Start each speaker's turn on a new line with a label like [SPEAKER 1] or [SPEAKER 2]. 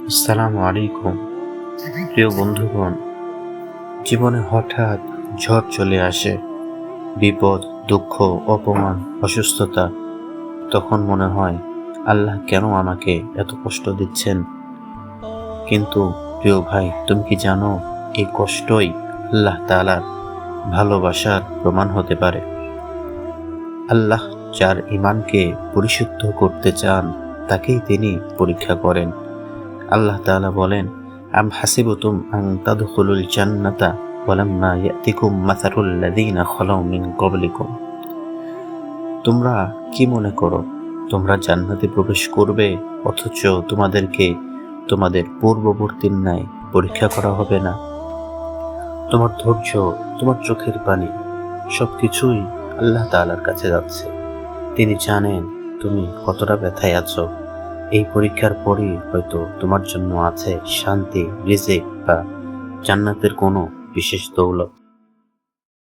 [SPEAKER 1] আসসালামু আলাইকুম। প্রিয় বন্ধুগণ, জীবনে হঠাৎ ঝড় চলে আসে, বিপদ, দুঃখ, অপমান, অসুস্থতা। তখন মনে হয় আল্লাহ কেন আমাকে এত কষ্ট দিচ্ছেন। কিন্তু প্রিয় ভাই, তুমি কি জানো এই কষ্টই আল্লাহ তাআলার ভালোবাসার প্রমাণ হতে পারে। আল্লাহ যার ঈমানকে পরিশুদ্ধ করতে চান তাকেই তিনি পরীক্ষা করেন। আল্লাহ তাআলা বলেন, আম হাসিবতুম আন তাদখুলুল জান্নাতা ওয়ালাম্মা ইয়াতিকুম মাসালুল লাযীনা খালাউ মিন ক্বাবলিকুম। তোমরা কি মনে করো তোমরা জান্নাতে প্রবেশ করবে, অথচ তোমাদেরকে তোমাদের পূর্ববর্তীর ন্যায় পরীক্ষা করা হবে না? তোমার ধৈর্য, তোমার চোখের পানি সবকিছুই আল্লাহ তাআলার কাছে যাচ্ছে। তিনি জানেন তুমি কতটা ব্যথায় আছো। এই পরীক্ষার পরই হয়তো তোমার জন্য আছে শান্তি, রিজিক বা জান্নাতের কোনো বিশেষ দৌলত।